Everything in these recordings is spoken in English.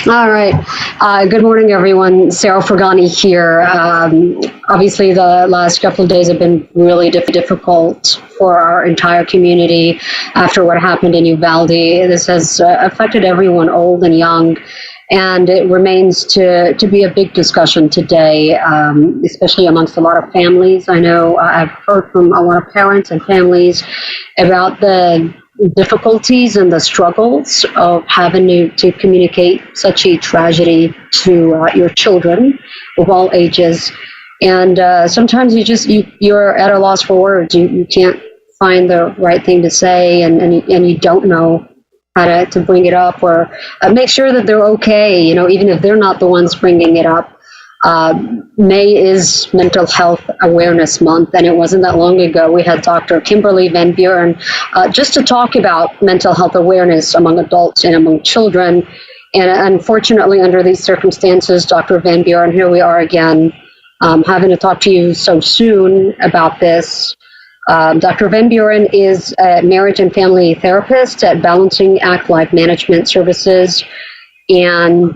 All right. Good morning, everyone. Sarah Fergani here. Obviously, the last couple of days have been really difficult for our entire community after what happened in Uvalde. This has affected everyone, old and young, and it remains to be a big discussion today, especially amongst a lot of families. I know I've heard from a lot of parents and families about the difficulties and the struggles of having to communicate such a tragedy to your children of all ages. And sometimes you're at a loss for words. You can't find the right thing to say, and you don't know how to bring it up or make sure that they're okay, even if they're not the ones bringing it up. May is Mental Health Awareness Month, and it wasn't that long ago we had Dr. Kimberly VanBuren just to talk about mental health awareness among adults and among children. And unfortunately, under these circumstances, Dr. VanBuren, here we are again, having to talk to you so soon about this. Dr. VanBuren is a marriage and family therapist at Balancing Act Life Management Services. And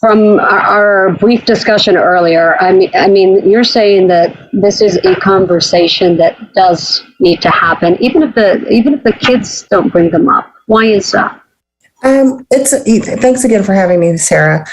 from our brief discussion earlier, I mean, you're saying that this is a conversation that does need to happen, even if the kids don't bring them up. Why is that? Thanks again for having me, Sarah.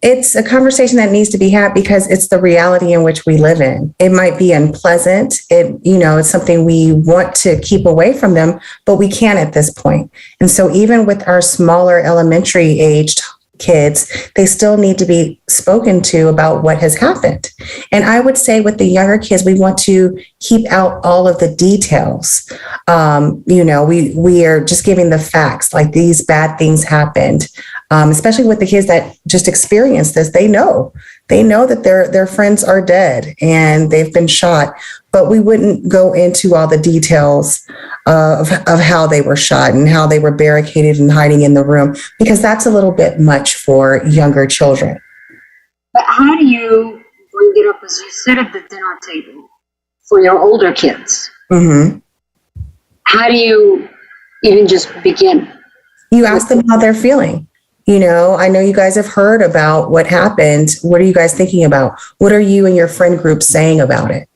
It's a conversation that needs to be had because it's the reality in which we live in. It might be unpleasant. It's something we want to keep away from them, but we can't at this point. And so even with our smaller elementary aged kids, they still need to be spoken to about what has happened. And I would say with the younger kids, we want to keep out all of the details. We are just giving the facts, like these bad things happened, especially with the kids that just experienced this. They know that their friends are dead and they've been shot, but we wouldn't go into all the details of how they were shot and how they were barricaded and hiding in the room, because that's a little bit much for younger children. But how do you bring it up, as you sit at the dinner table, for your older kids? Mm-hmm. How do you even just begin? You ask them how they're feeling. I know you guys have heard about what happened. What are you guys thinking about? What are you and your friend group saying about it?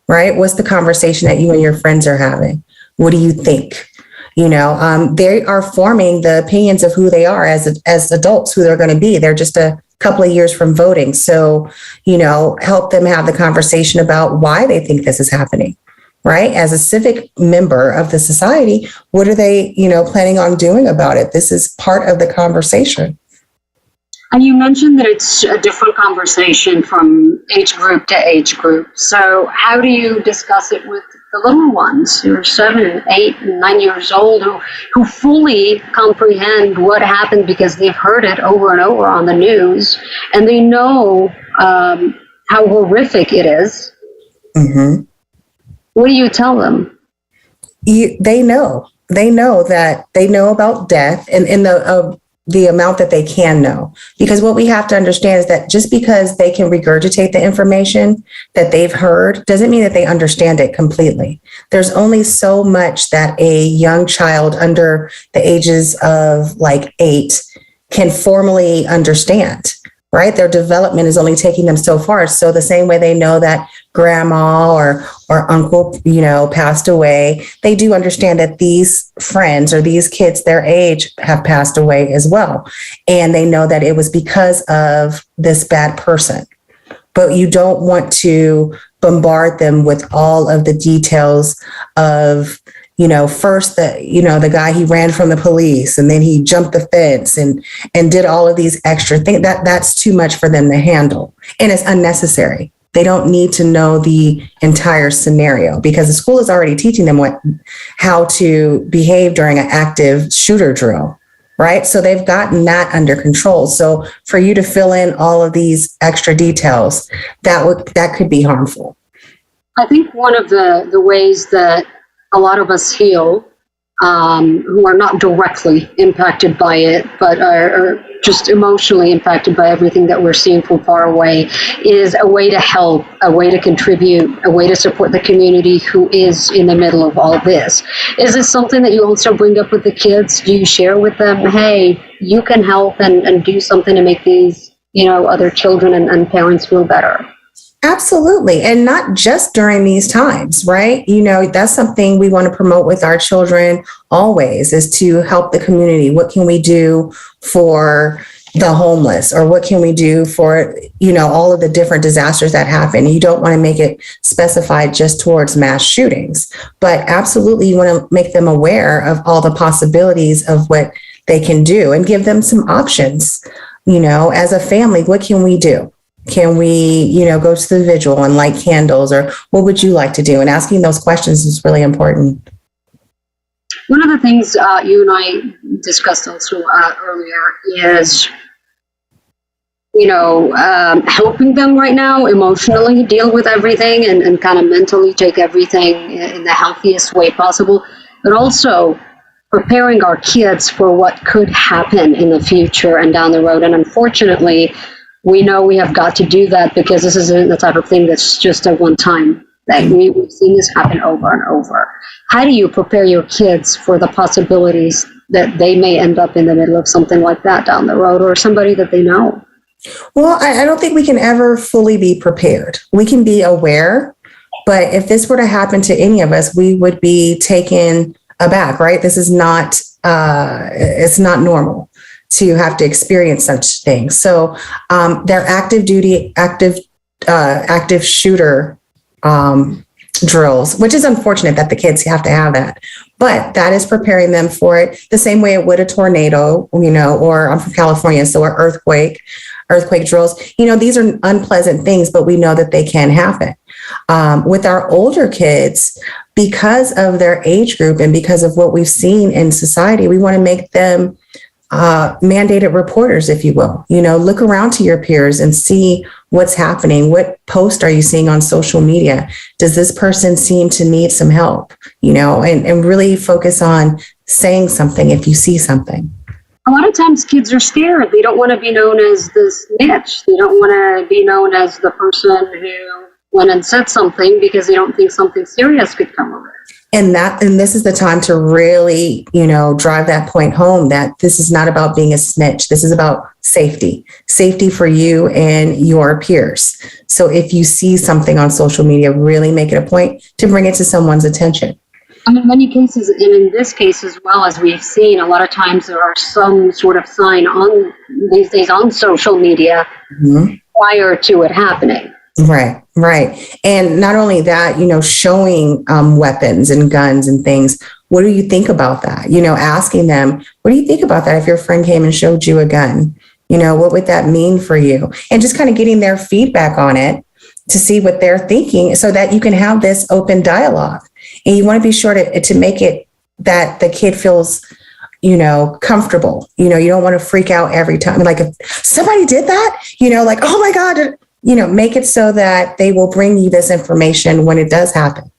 Right? What's the conversation that you and your friends are having? What do you think? They are forming the opinions of who they are as adults, who they're going to be. They're just a couple of years from voting. So, help them have the conversation about why they think this is happening, right? As a civic member of the society, what are they, planning on doing about it? This is part of the conversation. And you mentioned that it's a different conversation from age group to age group. So how do you discuss it with the little ones who are 7, 8, and 9 years old, who fully comprehend what happened because they've heard it over and over on the news, and they know how horrific it is? Mm-hmm. What do you tell them? They know that they know about death and in the amount that they can know. Because what we have to understand is that just because they can regurgitate the information that they've heard doesn't mean that they understand it completely. There's only so much that a young child under the ages of 8 can formally understand, right? Their development is only taking them so far. So the same way they know that grandma or uncle, passed away, they do understand that these friends or these kids their age have passed away as well. And they know that it was because of this bad person. But you don't want to bombard them with all of the details of, first the guy, he ran from the police and then he jumped the fence and did all of these extra things. That's too much for them to handle. And it's unnecessary. They don't need to know the entire scenario because the school is already teaching them how to behave during an active shooter drill, right? So they've gotten that under control. So for you to fill in all of these extra details, that could be harmful. I think one of the ways that a lot of us heal who are not directly impacted by it, but are just emotionally impacted by everything that we're seeing from far away, is a way to help, a way to contribute, a way to support the community who is in the middle of all this. Is this something that you also bring up with the kids? Do you share with them, hey, you can help and do something to make these, other children and parents feel better? Absolutely. And not just during these times, right? That's something we want to promote with our children always, is to help the community. What can we do for the homeless, or what can we do for, all of the different disasters that happen? You don't want to make it specified just towards mass shootings, but absolutely you want to make them aware of all the possibilities of what they can do and give them some options. As a family, what can we do? Can we, go to the vigil and light candles, or what would you like to do? And asking those questions is really important. One of the things you and I discussed also earlier is, helping them right now emotionally deal with everything and kind of mentally take everything in the healthiest way possible, but also preparing our kids for what could happen in the future and down the road. And unfortunately, we know we have got to do that because this isn't the type of thing that's just a one-time thing. We've seen this happen over and over. How do you prepare your kids for the possibilities that they may end up in the middle of something like that down the road, or somebody that they know? Well, I don't think we can ever fully be prepared. We can be aware, but if this were to happen to any of us, we would be taken aback, right? This is not, it's not normal to have to experience such things. So their active shooter drills, which is unfortunate that the kids have to have that, but that is preparing them for it the same way it would a tornado, or I'm from California, so an earthquake drills. These are unpleasant things, but we know that they can happen. With our older kids, because of their age group and because of what we've seen in society, we want to make them mandated reporters, if you will. Look around to your peers and see what's happening. What post are you seeing on social media? Does this person seem to need some help? And really focus on saying something if you see something. A lot of times kids are scared. They don't want to be known as this snitch. They don't want to be known as the person who went and said something because they don't think something serious could come of it. And this is the time to really, drive that point home, that this is not about being a snitch. This is about safety for you and your peers. So if you see something on social media, really make it a point to bring it to someone's attention. And in many cases, and in this case as well, as we've seen, a lot of times there are some sort of sign on these days on social media prior to it happening. Right. And not only that, showing weapons and guns and things. What do you think about that? Asking them, what do you think about that if your friend came and showed you a gun? What would that mean for you? And just kind of getting their feedback on it to see what they're thinking so that you can have this open dialogue. And you want to be sure to make it that the kid feels, comfortable. You don't want to freak out every time. Like if somebody did that, like, oh my God, make it so that they will bring you this information when it does happen.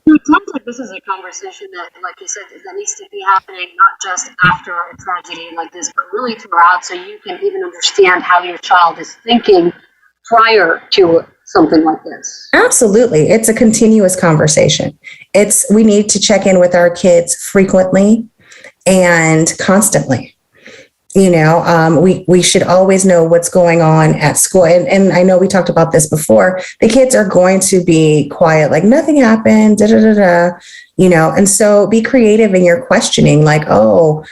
It sounds like this is a conversation that, like you said, that needs to be happening not just after a tragedy like this, but really throughout, so you can even understand how your child is thinking prior to something like this. Absolutely. It's a continuous conversation. We need to check in with our kids frequently and constantly. We should always know what's going on at school. And I know we talked about this before. The kids are going to be quiet, like nothing happened, and so be creative in your questioning, like, oh,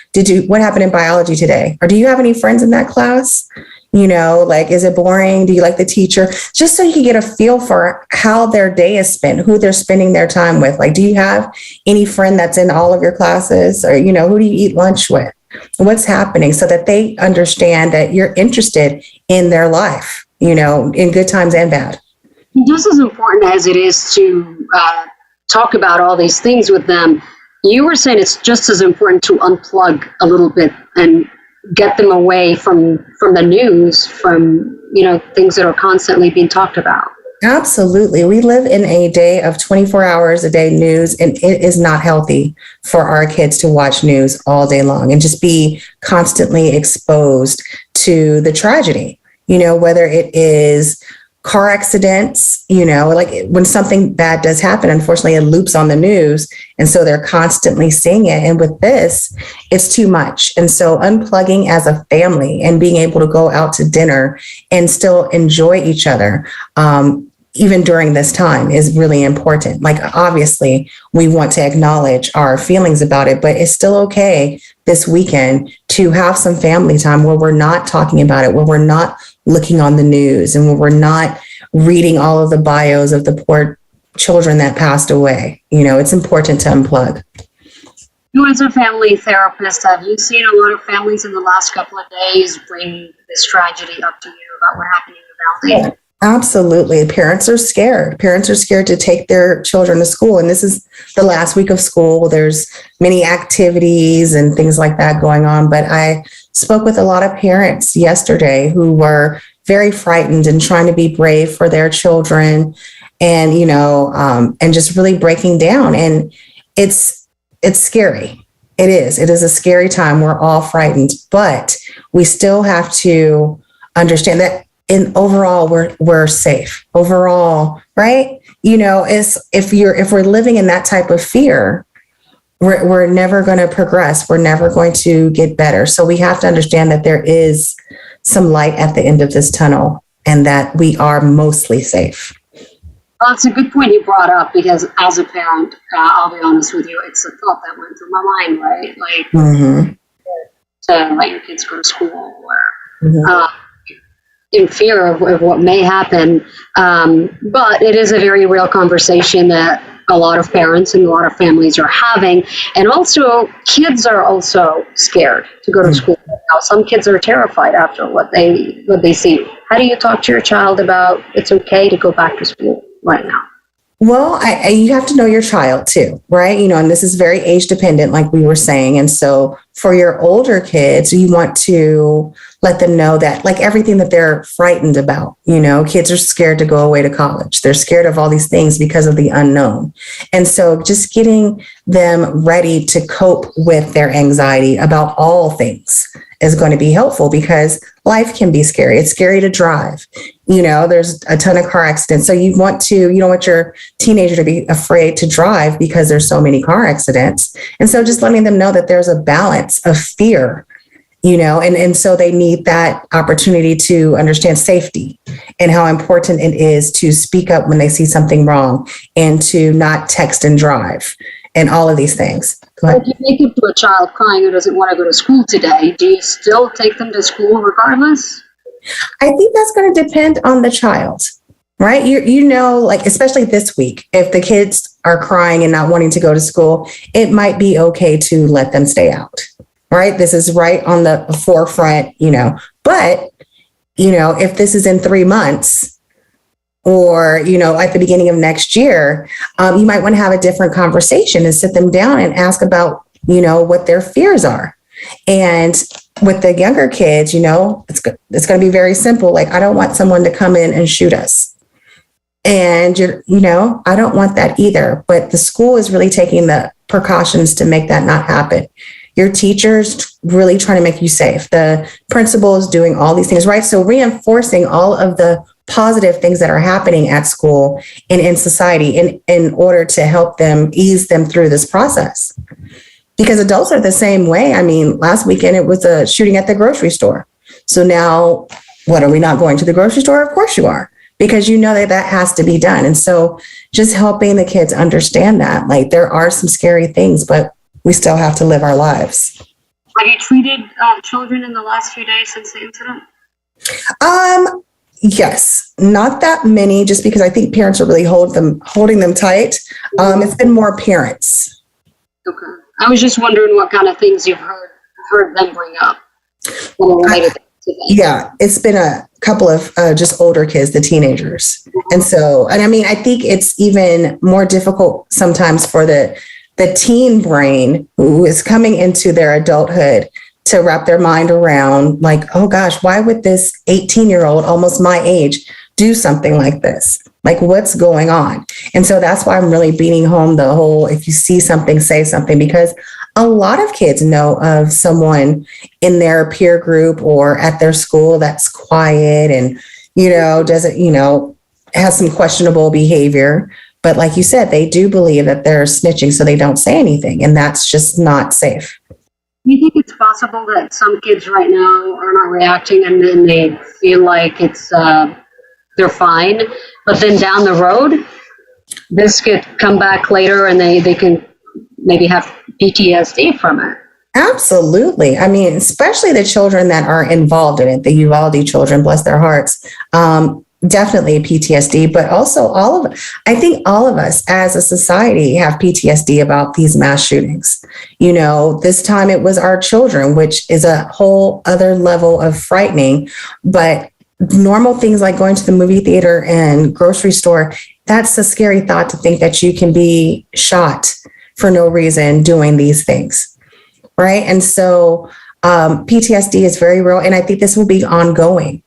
what happened in biology today? Or do you have any friends in that class? Is it boring? Do you like the teacher? Just so you can get a feel for how their day is spent, who they're spending their time with. Like, do you have any friend that's in all of your classes? Or, who do you eat lunch with? What's happening, so that they understand that you're interested in their life, in good times and bad. Just as important as it is to talk about all these things with them, you were saying it's just as important to unplug a little bit and get them away from the news, from things that are constantly being talked about. Absolutely. We live in a day of 24 hours a day news, and it is not healthy for our kids to watch news all day long and just be constantly exposed to the tragedy, whether it is car accidents, like when something bad does happen, unfortunately, it loops on the news. And so they're constantly seeing it. And with this, it's too much. And so unplugging as a family and being able to go out to dinner and still enjoy each other, even during this time, is really important. Like, obviously, we want to acknowledge our feelings about it, but it's still okay this weekend to have some family time where we're not talking about it, where we're not looking on the news, and where we're not reading all of the bios of the poor children that passed away. It's important to unplug. You, as a family therapist, have you seen a lot of families in the last couple of days bring this tragedy up to you about what happened in Uvalde? Yeah. Absolutely. Parents are scared. Parents are scared to take their children to school. And this is the last week of school. There's many activities and things like that going on. But I spoke with a lot of parents yesterday who were very frightened and trying to be brave for their children, and, and just really breaking down. And it's scary. It is a scary time. We're all frightened, but we still have to understand that overall we're safe overall, right? If we're living in that type of fear, we're never going to progress. We're never going to get better. So we have to understand that there is some light at the end of this tunnel, and that we are mostly safe. Well, it's a good point you brought up, because as a parent, I'll be honest with you, it's a thought that went through my mind, right? Like, to let your kids go to school, or in fear of what may happen. But it is a very real conversation that a lot of parents and a lot of families are having. And also, kids are also scared to go to school now. Some kids are terrified after what they see. How do you talk to your child about it's okay to go back to school right now? Well, you have to know your child too, right? And this is very age dependent, like we were saying. And so for your older kids, you want to let them know that, like, everything that they're frightened about, kids are scared to go away to college. They're scared of all these things because of the unknown. And so just getting them ready to cope with their anxiety about all things is going to be helpful, because life can be scary. It's scary to drive. There's a ton of car accidents. So you don't want your teenager to be afraid to drive because there's so many car accidents. And so just letting them know that there's a balance of fear, and so they need that opportunity to understand safety and how important it is to speak up when they see something wrong, and to not text and drive, and all of these things. If you make it to a child crying who doesn't want to go to school today, do you still take them to school regardless? I think that's going to depend on the child, right? Like, especially this week, if the kids are crying and not wanting to go to school, it might be okay to let them stay out, right? This is right on the forefront, but, if this is in 3 months, or, at the beginning of next yeyear, you might want to have a different conversation and sit them down and ask about, what their fears are. And with the younger kids, it's going to be very simple. Like, I don't want someone to come in and shoot us. And, I don't want that either. But the school is really taking the precautions to make that not happen. Your teacher's really trying to make you safe. The principal is doing all these things, right? So reinforcing all of the positive things that are happening at school and in society in order to help them, ease them through this process. Because adults are the same way. I mean, last weekend it was a shooting at the grocery store. So now, what, are we not going to the grocery store? Of course you are, because that has to be done. And so just helping the kids understand that, like, there are some scary things, but we still have to live our lives. Have you treated children in the last few days since the incident? Yes, not that many, just because I think parents are really holding them tight. It's been more parents. Okay. I was just wondering what kind of things you've heard them bring up related to that. Yeah, it's been a couple of just older kids, the teenagers. And I mean, I think it's even more difficult sometimes for the teen brain who is coming into their adulthood to wrap their mind around, like, oh gosh, why would this 18-year-old, almost my age, do something like this? Like, what's going on? And so that's why I'm really beating home the whole, if you see something, say something, because a lot of kids know of someone in their peer group or at their school that's quiet and, doesn't, has some questionable behavior. But like you said, they do believe that they're snitching, so they don't say anything. And that's just not safe. Do you think it's possible that some kids right now are not reacting and then they feel like they're fine, but then down the road, this could come back later and they can maybe have PTSD from it? Absolutely. I mean, especially the children that are involved in it, the Uvalde children, bless their hearts. Definitely PTSD, but also I think all of us as a society have PTSD about these mass shootings. This time it was our children, which is a whole other level of frightening, but normal things like going to the movie theater and grocery store, that's a scary thought to think that you can be shot for no reason doing these things. Right. And so PTSD is very real. And I think this will be ongoing.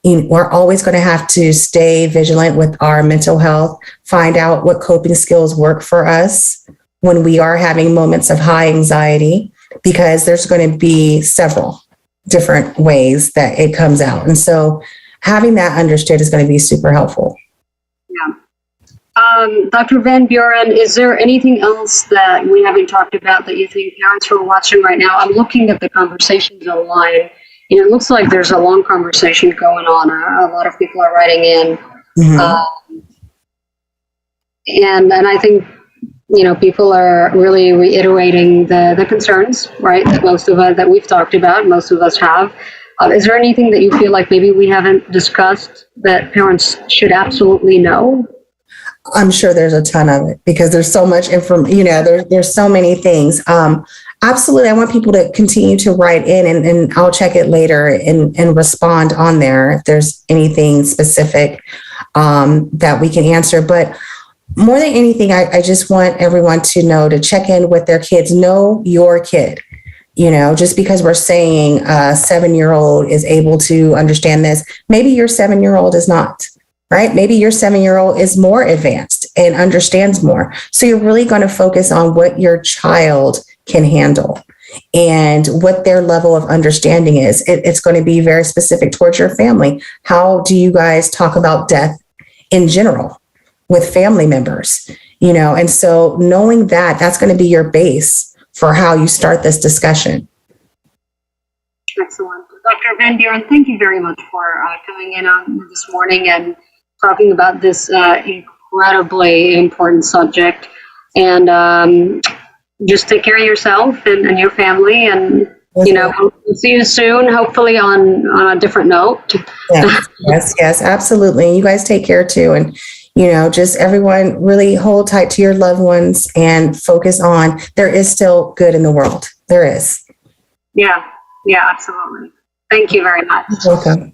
We're always going to have to stay vigilant with our mental health, find out what coping skills work for us when we are having moments of high anxiety, because there's going to be several different ways that it comes out. And so having that understood is going to be super helpful. Yeah. Dr. VanBuren, is there anything else that we haven't talked about that you think parents who are watching right now? I'm looking at the conversations online. It looks like there's a long conversation going on. A lot of people are writing in. Mm-hmm. And I think, people are really reiterating the concerns, right? That most of us, that we've talked about, most of us have. Is there anything that you feel like maybe we haven't discussed that parents should absolutely know? I'm sure there's a ton of it because there's so much information, there's so many things. Absolutely. I want people to continue to write in and I'll check it later and respond on there if there's anything specific that we can answer. But more than anything, I just want everyone to know to check in with their kids. Know your kid. Just because we're saying a 7-year-old is able to understand this, maybe your 7-year-old is not. Right? Maybe your 7-year-old is more advanced and understands more. So you're really going to focus on what your child can handle and what their level of understanding is. It's going to be very specific towards your family. How do you guys talk about death in general with family members? And so knowing that's going to be your base for how you start this discussion. Excellent. Dr. VanBuren, thank you very much for coming in on this morning and talking about this incredibly important subject. And just take care of yourself and your family. And, we'll see you soon, hopefully on a different note. Yes, absolutely. You guys take care too. And, just everyone really hold tight to your loved ones and focus on there is still good in the world. There is. Yeah, absolutely. Thank you very much. You're welcome.